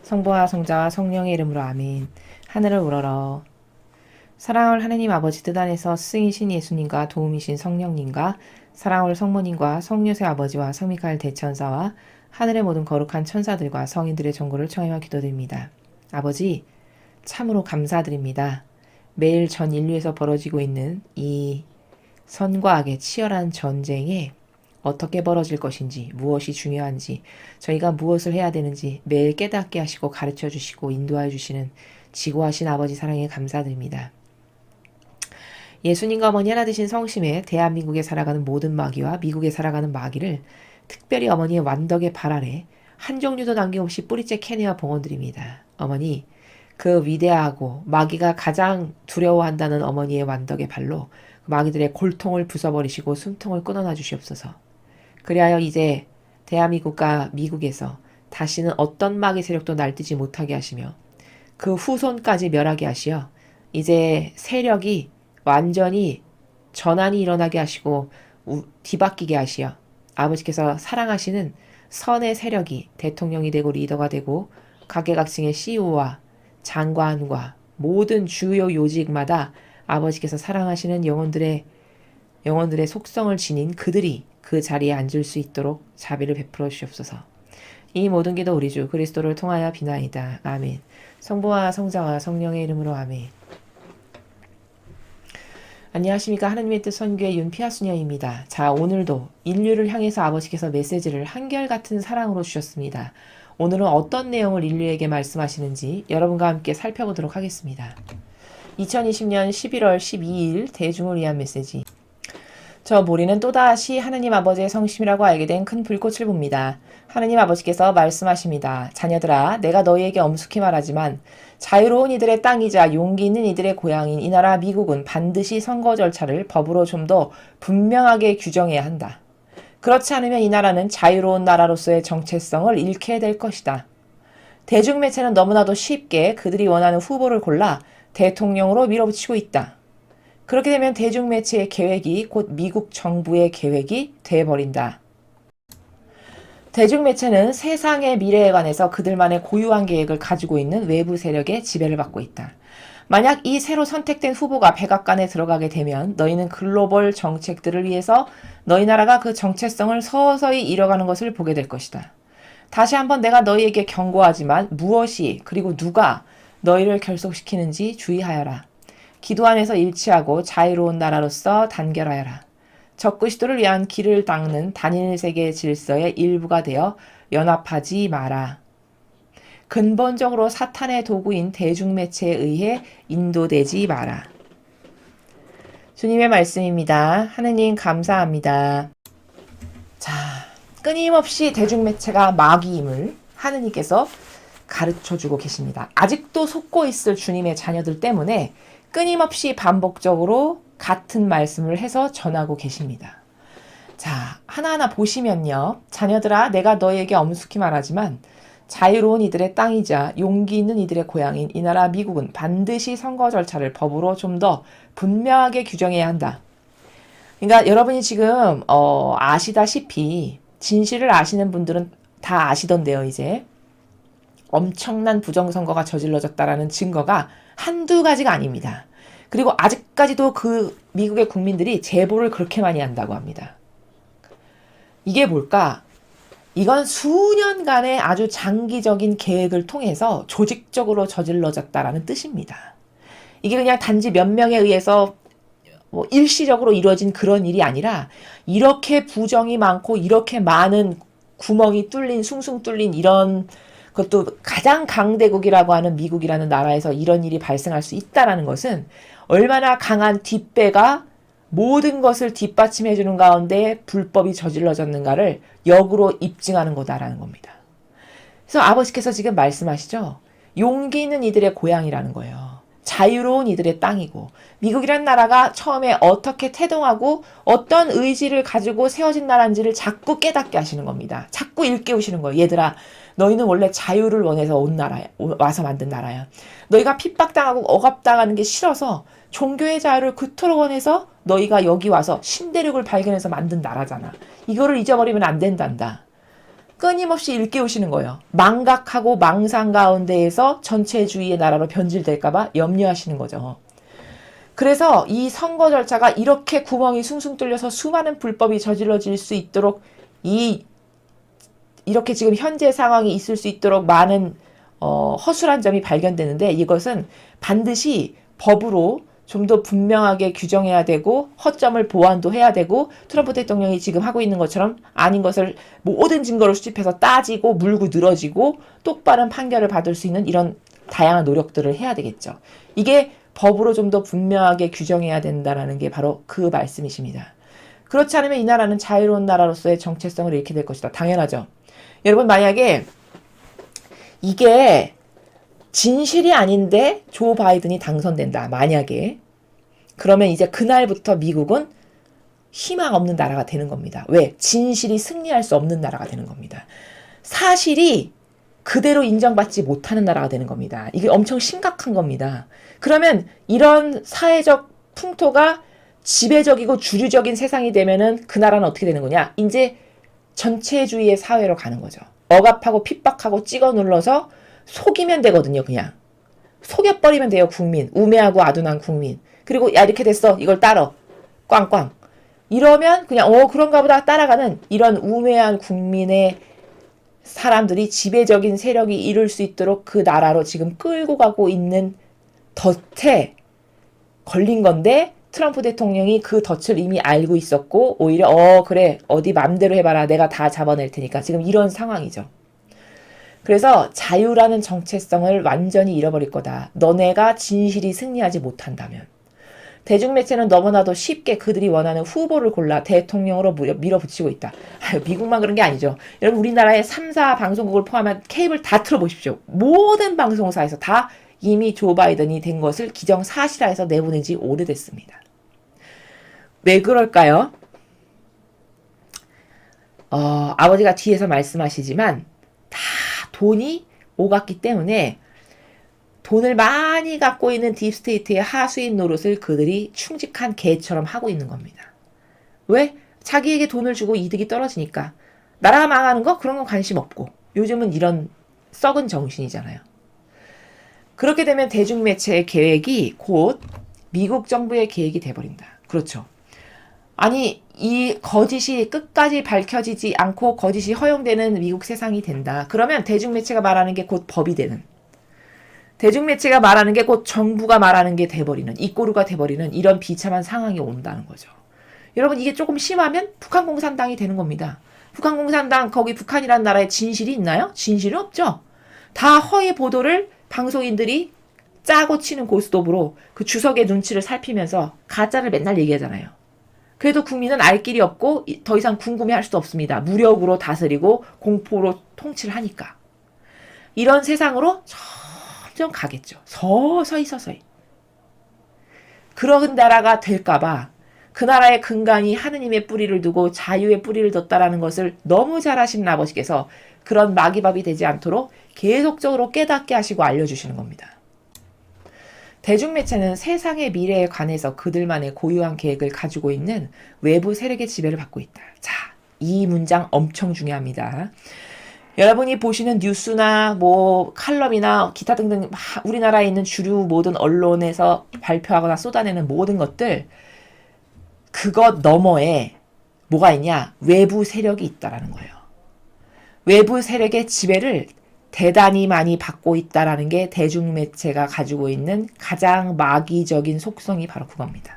성부와 성자와 성령의 이름으로 아멘. 하늘을 우러러. 사랑할 하느님 아버지 뜻 안에서 스승이신 예수님과 도움이신 성령님과 사랑할 성모님과 성녀의 아버지와 성미카엘 대천사와 하늘의 모든 거룩한 천사들과 성인들의 전고를 청하며 기도드립니다. 아버지, 참으로 감사드립니다. 매일 전 인류에서 벌어지고 있는 이 선과 악의 치열한 전쟁에 어떻게 벌어질 것인지, 무엇이 중요한지, 저희가 무엇을 해야 되는지 매일 깨닫게 하시고 가르쳐 주시고 인도하여 주시는 지고하신 아버지 사랑에 감사드립니다. 예수님과 어머니 하나 되신 성심에 대한민국에 살아가는 모든 마귀와 미국에 살아가는 마귀를 특별히 어머니의 완덕의 발 아래 한 종류도 남김없이 뿌리째 캐내어 봉헌드립니다. 어머니, 그 위대하고 마귀가 가장 두려워한다는 어머니의 완덕의 발로 마귀들의 골통을 부숴버리시고 숨통을 끊어놔 주시옵소서. 그리하여 이제 대한민국과 미국에서 다시는 어떤 마귀 세력도 날뛰지 못하게 하시며 그 후손까지 멸하게 하시어 이제 세력이 완전히 전환이 일어나게 하시고 뒤바뀌게 하시어 아버지께서 사랑하시는 선의 세력이 대통령이 되고 리더가 되고 각계각층의 CEO와 장관과 모든 주요 요직마다 아버지께서 사랑하시는 영혼들의 속성을 지닌 그들이 그 자리에 앉을 수 있도록 자비를 베풀어 주시옵소서. 이 모든 기도 우리 주 그리스도를 통하여 비나이다. 아멘. 성부와 성자와 성령의 이름으로 아멘. 안녕하십니까. 하나님의 뜻 선교의 윤피아수녀입니다. 자, 오늘도 인류를 향해서 아버지께서 메시지를 한결같은 사랑으로 주셨습니다. 오늘은 어떤 내용을 인류에게 말씀하시는지 여러분과 함께 살펴보도록 하겠습니다. 2020년 11월 12일 대중을 위한 메시지. 저 모리는 또다시 하느님 아버지의 성심이라고 알게 된 큰 불꽃을 봅니다. 하느님 아버지께서 말씀하십니다. 자녀들아, 내가 너희에게 엄숙히 말하지만 자유로운 이들의 땅이자 용기 있는 이들의 고향인 이 나라 미국은 반드시 선거 절차를 법으로 좀 더 분명하게 규정해야 한다. 그렇지 않으면 이 나라는 자유로운 나라로서의 정체성을 잃게 될 것이다. 대중매체는 너무나도 쉽게 그들이 원하는 후보를 골라 대통령으로 밀어붙이고 있다. 그렇게 되면 대중매체의 계획이 곧 미국 정부의 계획이 돼버린다. 대중매체는 세상의 미래에 관해서 그들만의 고유한 계획을 가지고 있는 외부 세력의 지배를 받고 있다. 만약 이 새로 선택된 후보가 백악관에 들어가게 되면 너희는 글로벌 정책들을 위해서 너희 나라가 그 정체성을 서서히 잃어가는 것을 보게 될 것이다. 다시 한번 내가 너희에게 경고하지만 무엇이 그리고 누가 너희를 결속시키는지 주의하여라. 기도 안에서 일치하고 자유로운 나라로서 단결하여라. 적그 시도를 위한 길을 닦는 단일 세계 질서의 일부가 되어 연합하지 마라. 근본적으로 사탄의 도구인 대중매체에 의해 인도되지 마라. 주님의 말씀입니다. 하느님 감사합니다. 자, 끊임없이 대중매체가 마귀임을 하느님께서 가르쳐주고 계십니다. 아직도 속고 있을 주님의 자녀들 때문에 끊임없이 반복적으로 같은 말씀을 해서 전하고 계십니다. 자, 하나하나 보시면요. 자녀들아, 내가 너희에게 엄숙히 말하지만 자유로운 이들의 땅이자 용기 있는 이들의 고향인 이 나라 미국은 반드시 선거 절차를 법으로 좀 더 분명하게 규정해야 한다. 그러니까 여러분이 지금 아시다시피 진실을 아시는 분들은 다 아시던데요. 이제 엄청난 부정선거가 저질러졌다라는 증거가 한두 가지가 아닙니다. 그리고 아직까지도 그 미국의 국민들이 제보를 그렇게 많이 한다고 합니다. 이게 뭘까? 이건 수년간의 아주 장기적인 계획을 통해서 조직적으로 저질러졌다라는 뜻입니다. 이게 그냥 단지 몇 명에 의해서 일시적으로 이루어진 그런 일이 아니라 이렇게 부정이 많고 이렇게 많은 구멍이 뚫린 숭숭 뚫린 이런 그것도 가장 강대국이라고 하는 미국이라는 나라에서 이런 일이 발생할 수 있다는 것은 얼마나 강한 뒷배가 모든 것을 뒷받침해 주는 가운데 불법이 저질러졌는가를 역으로 입증하는 거다라는 겁니다. 그래서 아버지께서 지금 말씀하시죠. 용기 있는 이들의 고향이라는 거예요. 자유로운 이들의 땅이고 미국이라는 나라가 처음에 어떻게 태동하고 어떤 의지를 가지고 세워진 나라인지를 자꾸 깨닫게 하시는 겁니다. 자꾸 일깨우시는 거예요. 얘들아, 너희는 원래 자유를 원해서 온 나라야. 와서 만든 나라야. 너희가 핍박당하고 억압당하는 게 싫어서 종교의 자유를 그토록 원해서 너희가 여기 와서 신대륙을 발견해서 만든 나라잖아. 이거를 잊어버리면 안 된단다. 끊임없이 일깨우시는 거예요. 망각하고 망상 가운데에서 전체주의의 나라로 변질될까봐 염려하시는 거죠. 그래서 이 선거 절차가 이렇게 구멍이 숭숭 뚫려서 수많은 불법이 저질러질 수 있도록 이렇게 지금 현재 상황이 있을 수 있도록 많은 허술한 점이 발견되는데 이것은 반드시 법으로 좀 더 분명하게 규정해야 되고 허점을 보완도 해야 되고 트럼프 대통령이 지금 하고 있는 것처럼 아닌 것을 모든 증거를 수집해서 따지고 물고 늘어지고 똑바른 판결을 받을 수 있는 이런 다양한 노력들을 해야 되겠죠. 이게 법으로 좀 더 분명하게 규정해야 된다는 게 바로 그 말씀이십니다. 그렇지 않으면 이 나라는 자유로운 나라로서의 정체성을 잃게 될 것이다. 당연하죠. 여러분 만약에 이게 진실이 아닌데 조 바이든이 당선된다. 만약에. 그러면 이제 그날부터 미국은 희망 없는 나라가 되는 겁니다. 왜? 진실이 승리할 수 없는 나라가 되는 겁니다. 사실이 그대로 인정받지 못하는 나라가 되는 겁니다. 이게 엄청 심각한 겁니다. 그러면 이런 사회적 풍토가 지배적이고 주류적인 세상이 되면은 그 나라는 어떻게 되는 거냐? 이제 전체주의의 사회로 가는 거죠. 억압하고 핍박하고 찍어 눌러서 속이면 되거든요. 그냥 속여버리면 돼요. 국민. 우매하고 아둔한 국민. 그리고 야 이렇게 됐어. 이걸 따라. 꽝꽝. 이러면 그냥 그런가 보다 따라가는 이런 우매한 국민의 사람들이 지배적인 세력이 이룰 수 있도록 그 나라로 지금 끌고 가고 있는 덫에 걸린 건데 트럼프 대통령이 그 덫을 이미 알고 있었고 오히려 그래 어디 맘대로 해봐라 내가 다 잡아낼 테니까 지금 이런 상황이죠. 그래서 자유라는 정체성을 완전히 잃어버릴 거다. 너네가 진실이 승리하지 못한다면. 대중매체는 너무나도 쉽게 그들이 원하는 후보를 골라 대통령으로 밀어붙이고 있다. 미국만 그런 게 아니죠. 여러분 우리나라의 3사 방송국을 포함한 케이블 다 틀어보십시오. 모든 방송사에서 다 이미 조 바이든이 된 것을 기정사실화해서 내보낸 지 오래됐습니다. 왜 그럴까요? 아버지가 뒤에서 말씀하시지만 다 돈이 오갔기 때문에 돈을 많이 갖고 있는 딥스테이트의 하수인 노릇을 그들이 충직한 개처럼 하고 있는 겁니다. 왜? 자기에게 돈을 주고 이득이 떨어지니까. 나라가 망하는 거? 그런 건 관심 없고. 요즘은 이런 썩은 정신이잖아요. 그렇게 되면 대중매체의 계획이 곧 미국 정부의 계획이 돼버린다. 그렇죠. 아니 이 거짓이 끝까지 밝혀지지 않고 거짓이 허용되는 미국 세상이 된다. 그러면 대중매체가 말하는 게 곧 법이 되는 대중매체가 말하는 게 곧 정부가 말하는 게 돼버리는 이 꼴루가 돼버리는 이런 비참한 상황이 온다는 거죠. 여러분 이게 조금 심하면 북한공산당이 되는 겁니다. 북한공산당 거기 북한이라는 나라에 진실이 있나요? 진실은 없죠. 다 허위 보도를 방송인들이 짜고 치는 고스톱으로 그 주석의 눈치를 살피면서 가짜를 맨날 얘기하잖아요. 그래도 국민은 알 길이 없고 더 이상 궁금해할 수도 없습니다. 무력으로 다스리고 공포로 통치를 하니까. 이런 세상으로 점점 가겠죠. 서서히. 그런 나라가 될까봐 그 나라의 근간이 하느님의 뿌리를 두고 자유의 뿌리를 뒀다라는 것을 너무 잘 아시는 아버지께서 그런 마귀밥이 되지 않도록 계속적으로 깨닫게 하시고 알려주시는 겁니다. 대중매체는 세상의 미래에 관해서 그들만의 고유한 계획을 가지고 있는 외부 세력의 지배를 받고 있다. 자, 이 문장 엄청 중요합니다. 여러분이 보시는 뉴스나 칼럼이나 기타 등등 우리나라에 있는 주류 모든 언론에서 발표하거나 쏟아내는 모든 것들 그것 너머에 뭐가 있냐? 외부 세력이 있다라는 거예요. 외부 세력의 지배를 대단히 많이 받고 있다라는 게 대중매체가 가지고 있는 가장 마귀적인 속성이 바로 그겁니다.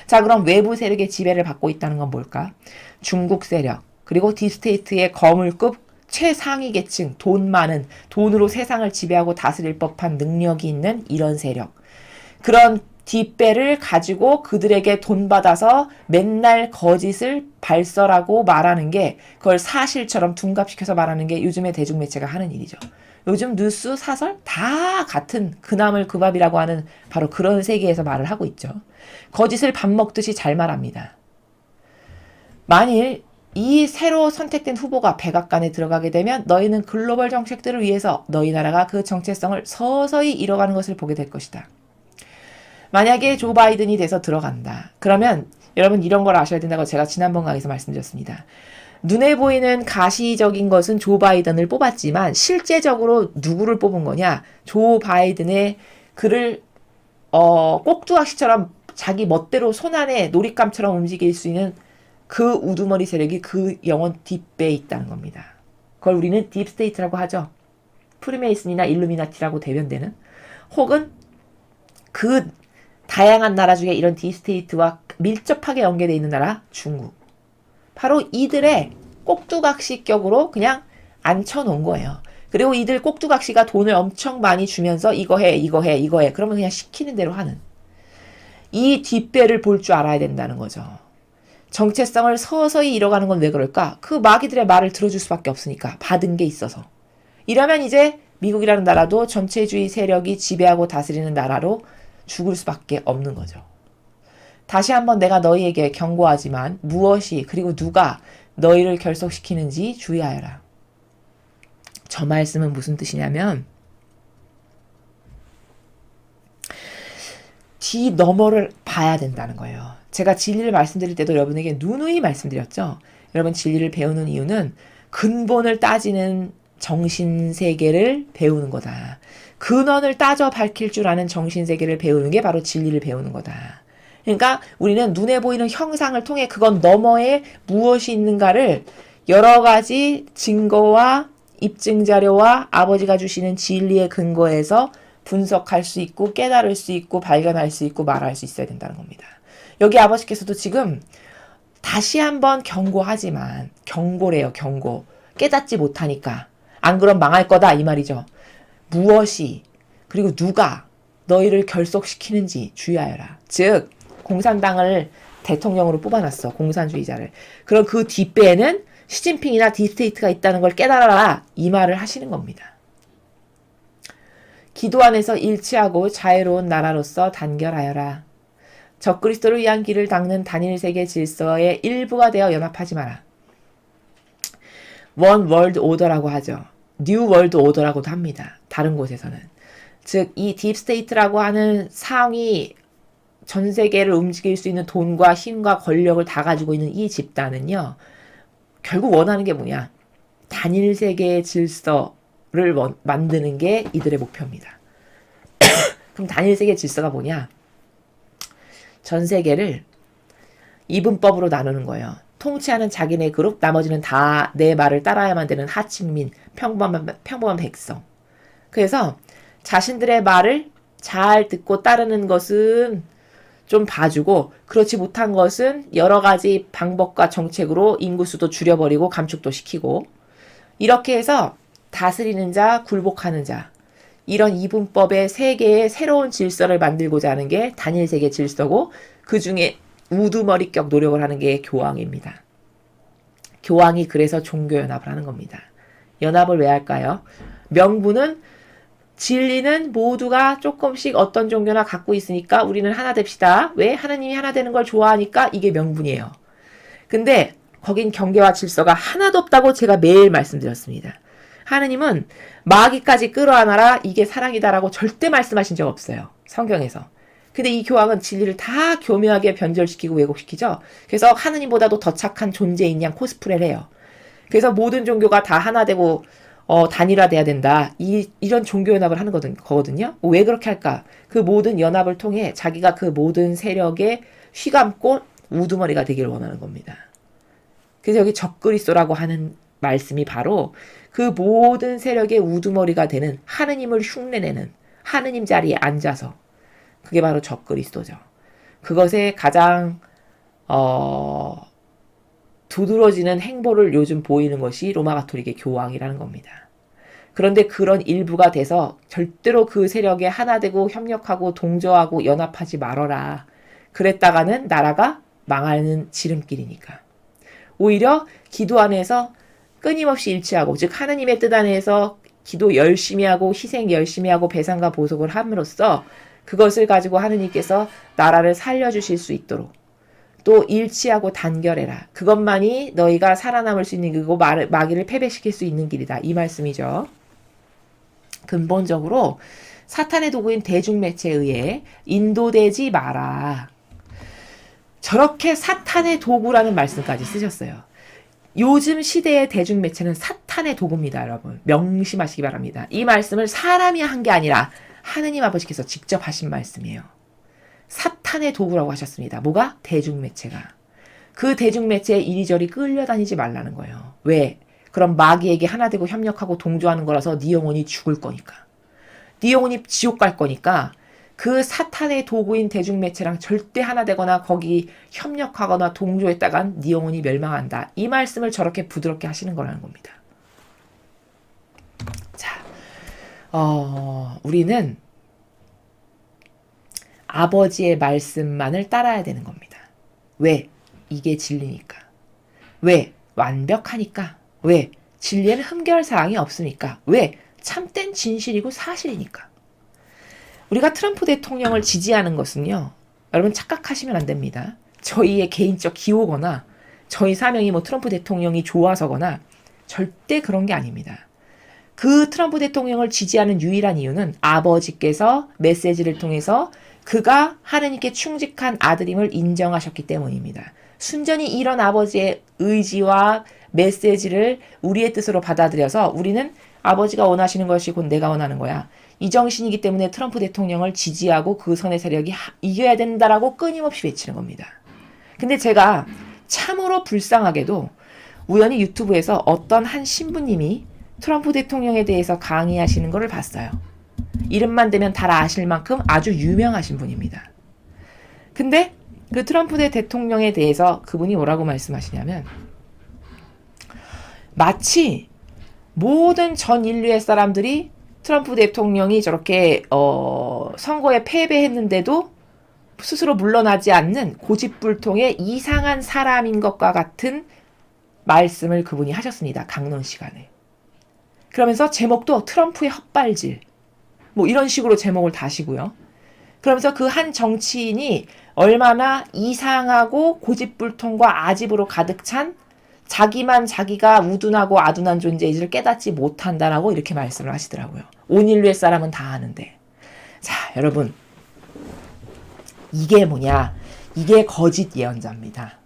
자, 그럼 외부 세력의 지배를 받고 있다는 건 뭘까? 중국 세력, 그리고 딥스테이트의 거물급 최상위 계층, 돈 많은, 돈으로 세상을 지배하고 다스릴 법한 능력이 있는 이런 세력. 그런 뒷배를 가지고 그들에게 돈 받아서 맨날 거짓을 발설하고 말하는 게 그걸 사실처럼 둔갑시켜서 말하는 게 요즘의 대중매체가 하는 일이죠. 요즘 뉴스, 사설 다 같은 그나물 그 밥이라고 하는 바로 그런 세계에서 말을 하고 있죠. 거짓을 밥 먹듯이 잘 말합니다. 만일 이 새로 선택된 후보가 백악관에 들어가게 되면 너희는 글로벌 정책들을 위해서 너희 나라가 그 정체성을 서서히 잃어가는 것을 보게 될 것이다. 만약에 조 바이든이 돼서 들어간다. 그러면 여러분 이런 걸 아셔야 된다고 제가 지난번 강의에서 말씀드렸습니다. 눈에 보이는 가시적인 것은 조 바이든을 뽑았지만 실제적으로 누구를 뽑은 거냐? 조 바이든의 그를 꼭두각시처럼 자기 멋대로 손안에 놀잇감처럼 움직일 수 있는 그 우두머리 세력이 그 영원 뒷배에 있다는 겁니다. 그걸 우리는 딥스테이트라고 하죠. 프리메이슨이나 일루미나티라고 대변되는, 혹은 그 다양한 나라 중에 이런 딥스테이트와 밀접하게 연계되어 있는 나라, 중국. 바로 이들의 꼭두각시격으로 그냥 앉혀놓은 거예요. 그리고 이들 꼭두각시가 돈을 엄청 많이 주면서 이거 해, 이거 해, 이거 해. 그러면 그냥 시키는 대로 하는. 이 뒷배를 볼 줄 알아야 된다는 거죠. 정체성을 서서히 잃어가는 건 왜 그럴까? 그 마귀들의 말을 들어줄 수밖에 없으니까. 받은 게 있어서. 이러면 이제 미국이라는 나라도 전체주의 세력이 지배하고 다스리는 나라로 죽을 수밖에 없는 거죠. 다시 한번 내가 너희에게 경고하지만 무엇이 그리고 누가 너희를 결속시키는지 주의하여라. 저 말씀은 무슨 뜻이냐면 뒤 너머를 봐야 된다는 거예요. 제가 진리를 말씀드릴 때도 여러분에게 누누이 말씀드렸죠. 여러분 진리를 배우는 이유는 근본을 따지는 정신세계를 배우는 거다. 근원을 따져 밝힐 줄 아는 정신세계를 배우는 게 바로 진리를 배우는 거다. 그러니까 우리는 눈에 보이는 형상을 통해 그건 너머에 무엇이 있는가를 여러 가지 증거와 입증자료와 아버지가 주시는 진리의 근거에서 분석할 수 있고 깨달을 수 있고 발견할 수 있고 말할 수 있어야 된다는 겁니다. 여기 아버지께서도 지금 다시 한번 경고하지만, 경고래요, 경고. 깨닫지 못하니까. 안 그럼 망할 거다 이 말이죠. 무엇이 그리고 누가 너희를 결속시키는지 주의하여라. 즉 공산당을 대통령으로 뽑아놨어. 공산주의자를. 그럼 그 뒷배에는 시진핑이나 딥스테이트가 있다는 걸 깨달아라. 이 말을 하시는 겁니다. 기도 안에서 일치하고 자유로운 나라로서 단결하여라. 적그리스도를 위한 길을 닦는 단일 세계 질서의 일부가 되어 연합하지 마라. 원 월드 오더라고 하죠. 뉴 월드 오더라고도 합니다. 다른 곳에서는. 즉 이 딥스테이트라고 하는 상위 전 세계를 움직일 수 있는 돈과 힘과 권력을 다 가지고 있는 이 집단은요. 결국 원하는 게 뭐냐. 단일 세계의 질서를 만드는 게 이들의 목표입니다. 그럼 단일 세계 질서가 뭐냐. 전 세계를 이분법으로 나누는 거예요. 통치하는 자기네 그룹, 나머지는 다 내 말을 따라야만 되는 하층민, 평범한 백성. 그래서 자신들의 말을 잘 듣고 따르는 것은 좀 봐주고, 그렇지 못한 것은 여러 가지 방법과 정책으로 인구수도 줄여버리고 감축도 시키고, 이렇게 해서 다스리는 자, 굴복하는 자, 이런 이분법의 세계의 새로운 질서를 만들고자 하는 게 단일 세계 질서고, 그 중에 우두머리격 노력을 하는 게 교황입니다. 교황이 그래서 종교연합을 하는 겁니다. 연합을 왜 할까요? 명분은 진리는 모두가 조금씩 어떤 종교나 갖고 있으니까 우리는 하나 됩시다. 왜? 하나님이 하나 되는 걸 좋아하니까 이게 명분이에요. 근데 거긴 경계와 질서가 하나도 없다고 제가 매일 말씀드렸습니다. 하느님은 마귀까지 끌어안아라 이게 사랑이다라고 절대 말씀하신 적 없어요. 성경에서. 근데 이 교황은 진리를 다 교묘하게 변절시키고 왜곡시키죠. 그래서 하느님보다도 더 착한 존재인 양 코스프레를 해요. 그래서 모든 종교가 다 하나 되고 단일화돼야 된다. 이런 종교연합을 하는 거거든요. 왜 그렇게 할까? 그 모든 연합을 통해 자기가 그 모든 세력에 휘감고 우두머리가 되기를 원하는 겁니다. 그래서 여기 적그리스도라고 하는 말씀이 바로 그 모든 세력의 우두머리가 되는 하느님을 흉내내는 하느님 자리에 앉아서 그게 바로 적그리스도죠. 그것에 가장 두드러지는 행보를 요즘 보이는 것이 로마 가톨릭의 교황이라는 겁니다. 그런데 그런 일부가 돼서 절대로 그 세력에 하나 되고 협력하고 동조하고 연합하지 말어라. 그랬다가는 나라가 망하는 지름길이니까. 오히려 기도 안에서 끊임없이 일치하고, 즉 하느님의 뜻 안에서 기도 열심히 하고 희생 열심히 하고 배상과 보속을 함으로써 그것을 가지고 하느님께서 나라를 살려주실 수 있도록 또 일치하고 단결해라. 그것만이 너희가 살아남을 수 있는 길이고 마귀를 패배시킬 수 있는 길이다. 이 말씀이죠. 근본적으로 사탄의 도구인 대중매체에 의해 인도되지 마라. 저렇게 사탄의 도구라는 말씀까지 쓰셨어요. 요즘 시대의 대중매체는 사탄의 도구입니다, 여러분. 명심하시기 바랍니다. 이 말씀을 사람이 한 게 아니라 하느님 아버지께서 직접 하신 말씀이에요. 사탄의 도구라고 하셨습니다. 뭐가? 대중매체가. 그 대중매체에 이리저리 끌려다니지 말라는 거예요. 왜? 그럼 마귀에게 하나 되고 협력하고 동조하는 거라서 네 영혼이 죽을 거니까. 네 영혼이 지옥 갈 거니까 그 사탄의 도구인 대중매체랑 절대 하나 되거나 거기 협력하거나 동조했다간 네 영혼이 멸망한다. 이 말씀을 저렇게 부드럽게 하시는 거라는 겁니다. 자, 우리는 아버지의 말씀만을 따라야 되는 겁니다. 왜? 이게 진리니까. 왜? 완벽하니까. 왜? 진리에는 흠결사항이 없으니까. 왜? 참된 진실이고 사실이니까. 우리가 트럼프 대통령을 지지하는 것은요, 여러분 착각하시면 안 됩니다. 저희의 개인적 기호거나 저희 사명이 뭐 트럼프 대통령이 좋아서거나 절대 그런 게 아닙니다. 그 트럼프 대통령을 지지하는 유일한 이유는 아버지께서 메시지를 통해서 그가 하느님께 충직한 아들임을 인정하셨기 때문입니다. 순전히 이런 아버지의 의지와 메시지를 우리의 뜻으로 받아들여서 우리는 아버지가 원하시는 것이 곧 내가 원하는 거야. 이 정신이기 때문에 트럼프 대통령을 지지하고 그 선의 세력이 이겨야 된다라고 끊임없이 외치는 겁니다. 근데 제가 참으로 불쌍하게도 우연히 유튜브에서 어떤 한 신부님이 트럼프 대통령에 대해서 강의하시는 것을 봤어요. 이름만 대면 다 아실 만큼 아주 유명하신 분입니다. 근데 그 트럼프 대통령에 대해서 그분이 뭐라고 말씀하시냐면 마치 모든 전 인류의 사람들이 트럼프 대통령이 저렇게 선거에 패배했는데도 스스로 물러나지 않는 고집불통의 이상한 사람인 것과 같은 말씀을 그분이 하셨습니다. 강론 시간에. 그러면서 제목도 트럼프의 헛발질 뭐 이런 식으로 제목을 다시고요. 그러면서 그 한 정치인이 얼마나 이상하고 고집불통과 아집으로 가득 찬 자기만 자기가 우둔하고 아둔한 존재인지를 깨닫지 못한다라고 이렇게 말씀을 하시더라고요. 온 인류의 사람은 다 아는데. 자, 여러분. 이게 뭐냐? 이게 거짓 예언자입니다.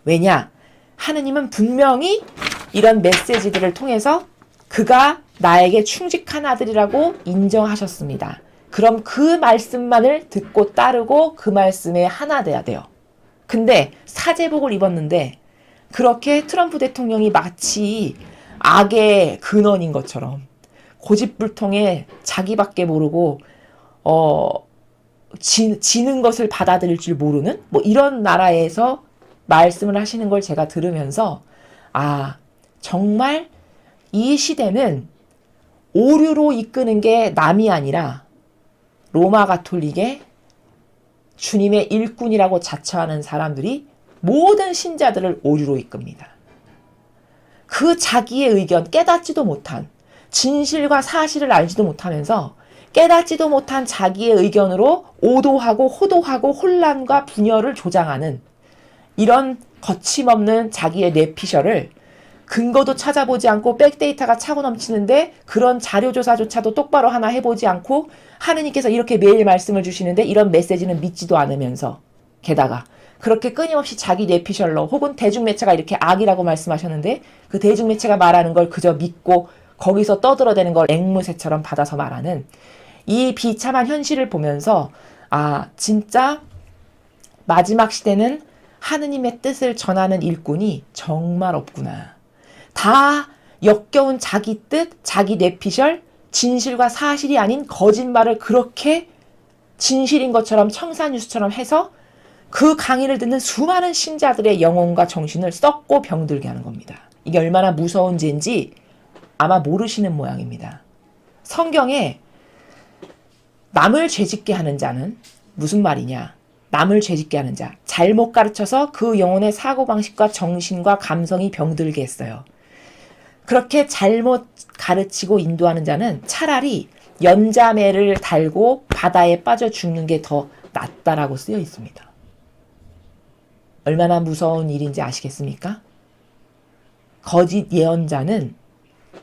왜냐? 하느님은 분명히 이런 메시지들을 통해서 그가 나에게 충직한 아들이라고 인정하셨습니다. 그럼 그 말씀만을 듣고 따르고 그 말씀에 하나 돼야 돼요. 근데 사제복을 입었는데 그렇게 트럼프 대통령이 마치 악의 근원인 것처럼 고집불통에 자기밖에 모르고 지는 것을 받아들일 줄 모르는 뭐 이런 나라에서 말씀을 하시는 걸 제가 들으면서 아 정말 이 시대는 오류로 이끄는 게 남이 아니라 로마 가톨릭의 주님의 일꾼이라고 자처하는 사람들이 모든 신자들을 오류로 이끕니다. 그 자기의 의견 깨닫지도 못한 진실과 사실을 알지도 못하면서 깨닫지도 못한 자기의 의견으로 오도하고 호도하고 혼란과 분열을 조장하는 이런 거침없는 자기의 뇌피셜을 근거도 찾아보지 않고 백데이터가 차고 넘치는데 그런 자료조사조차도 똑바로 하나 해보지 않고 하느님께서 이렇게 매일 말씀을 주시는데 이런 메시지는 믿지도 않으면서 게다가 그렇게 끊임없이 자기 뇌피셜로 혹은 대중매체가 이렇게 악이라고 말씀하셨는데 그 대중매체가 말하는 걸 그저 믿고 거기서 떠들어대는 걸 앵무새처럼 받아서 말하는 이 비참한 현실을 보면서 아 진짜 마지막 시대는 하느님의 뜻을 전하는 일꾼이 정말 없구나. 다 역겨운 자기 뜻, 자기 뇌피셜, 진실과 사실이 아닌 거짓말을 그렇게 진실인 것처럼 청산유수처럼 해서 그 강의를 듣는 수많은 신자들의 영혼과 정신을 썩고 병들게 하는 겁니다. 이게 얼마나 무서운 죄인지 아마 모르시는 모양입니다. 성경에 남을 죄짓게 하는 자는 무슨 말이냐? 남을 죄짓게 하는 자, 잘못 가르쳐서 그 영혼의 사고방식과 정신과 감성이 병들게 했어요. 그렇게 잘못 가르치고 인도하는 자는 차라리 연자매를 달고 바다에 빠져 죽는 게 더 낫다라고 쓰여 있습니다. 얼마나 무서운 일인지 아시겠습니까? 거짓 예언자는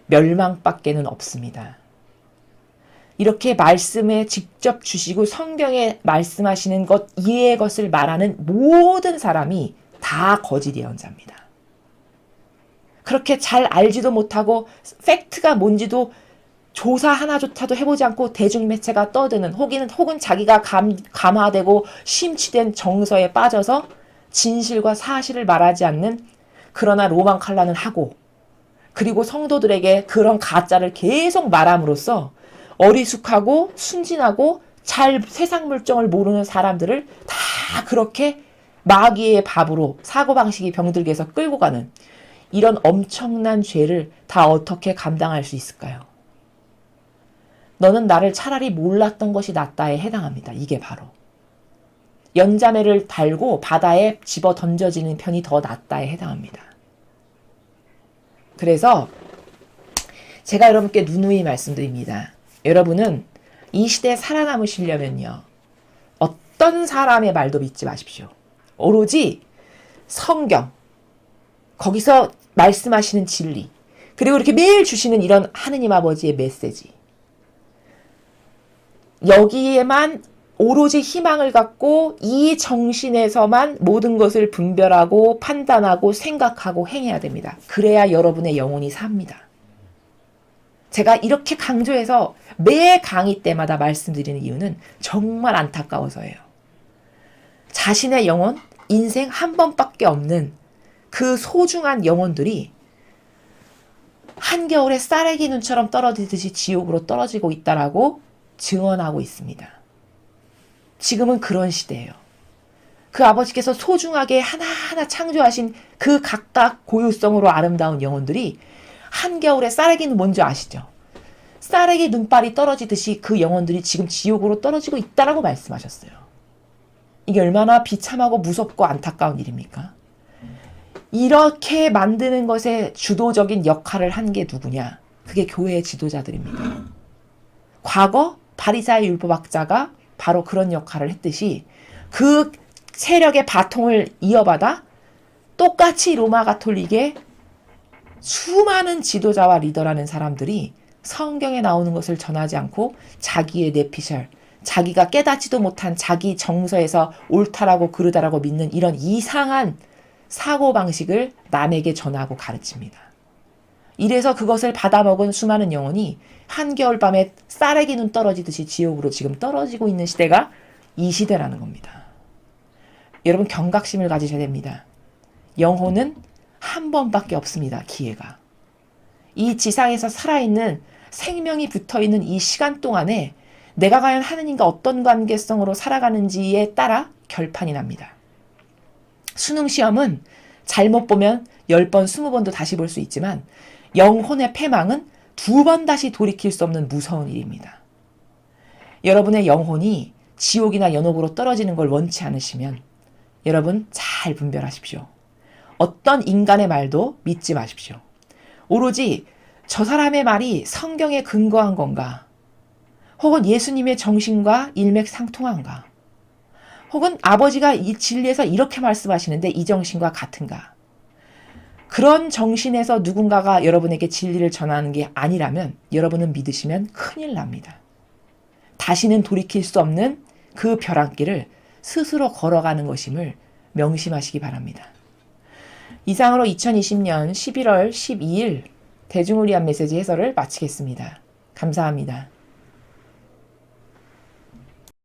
멸망밖에는 없습니다. 이렇게 말씀에 직접 주시고 성경에 말씀하시는 것 이외의 것을 말하는 모든 사람이 다 거짓 예언자입니다. 그렇게 잘 알지도 못하고 팩트가 뭔지도 조사 하나조차도 해보지 않고 대중매체가 떠드는 혹은 자기가 감화되고 심취된 정서에 빠져서 진실과 사실을 말하지 않는 그러나 로만 칼라는 하고 그리고 성도들에게 그런 가짜를 계속 말함으로써 어리숙하고 순진하고 잘 세상 물정을 모르는 사람들을 다 그렇게 마귀의 밥으로 사고방식이 병들게 해서 끌고 가는 이런 엄청난 죄를 다 어떻게 감당할 수 있을까요? 너는 나를 차라리 몰랐던 것이 낫다에 해당합니다. 이게 바로. 연자매를 달고 바다에 집어 던져지는 편이 더 낫다에 해당합니다. 그래서 제가 여러분께 누누이 말씀드립니다. 여러분은 이 시대에 살아남으시려면요. 어떤 사람의 말도 믿지 마십시오. 오로지 성경, 거기서 말씀하시는 진리, 그리고 이렇게 매일 주시는 이런 하느님 아버지의 메시지. 여기에만 오로지 희망을 갖고 이 정신에서만 모든 것을 분별하고 판단하고 생각하고 행해야 됩니다. 그래야 여러분의 영혼이 삽니다. 제가 이렇게 강조해서 매 강의 때마다 말씀드리는 이유는 정말 안타까워서예요. 자신의 영혼, 인생 한 번밖에 없는 그 소중한 영혼들이 한겨울에 쌀애기 눈처럼 떨어지듯이 지옥으로 떨어지고 있다라고 증언하고 있습니다. 지금은 그런 시대예요. 그 아버지께서 소중하게 하나하나 창조하신 그 각각 고유성으로 아름다운 영혼들이 한겨울에 쌀애기는 뭔지 아시죠? 쌀애기 눈발이 떨어지듯이 그 영혼들이 지금 지옥으로 떨어지고 있다라고 말씀하셨어요. 이게 얼마나 비참하고 무섭고 안타까운 일입니까? 이렇게 만드는 것에 주도적인 역할을 한 게 누구냐? 그게 교회의 지도자들입니다. 과거 바리사의 율법학자가 바로 그런 역할을 했듯이 그 세력의 바통을 이어받아 똑같이 로마 가톨릭의 수많은 지도자와 리더라는 사람들이 성경에 나오는 것을 전하지 않고 자기의 내피셜, 자기가 깨닫지도 못한 자기 정서에서 옳다라고 그르다라고 믿는 이런 이상한 사고방식을 남에게 전하고 가르칩니다. 이래서 그것을 받아먹은 수많은 영혼이 한겨울밤에 쌀애기 눈 떨어지듯이 지옥으로 지금 떨어지고 있는 시대가 이 시대라는 겁니다. 여러분 경각심을 가지셔야 됩니다. 영혼은 한 번밖에 없습니다. 기회가. 이 지상에서 살아있는 생명이 붙어있는 이 시간 동안에 내가 과연 하느님과 어떤 관계성으로 살아가는지에 따라 결판이 납니다. 수능시험은 잘못 보면 10번, 20번도 다시 볼 수 있지만 영혼의 패망은 2번 다시 돌이킬 수 없는 무서운 일입니다. 여러분의 영혼이 지옥이나 연옥으로 떨어지는 걸 원치 않으시면 여러분 잘 분별하십시오. 어떤 인간의 말도 믿지 마십시오. 오로지 저 사람의 말이 성경에 근거한 건가? 혹은 예수님의 정신과 일맥상통한가? 혹은 아버지가 이 진리에서 이렇게 말씀하시는데 이 정신과 같은가? 그런 정신에서 누군가가 여러분에게 진리를 전하는 게 아니라면 여러분은 믿으시면 큰일 납니다. 다시는 돌이킬 수 없는 그 벼랑길을 스스로 걸어가는 것임을 명심하시기 바랍니다. 이상으로 2020년 11월 12일 대중을 위한 메시지 해설을 마치겠습니다. 감사합니다.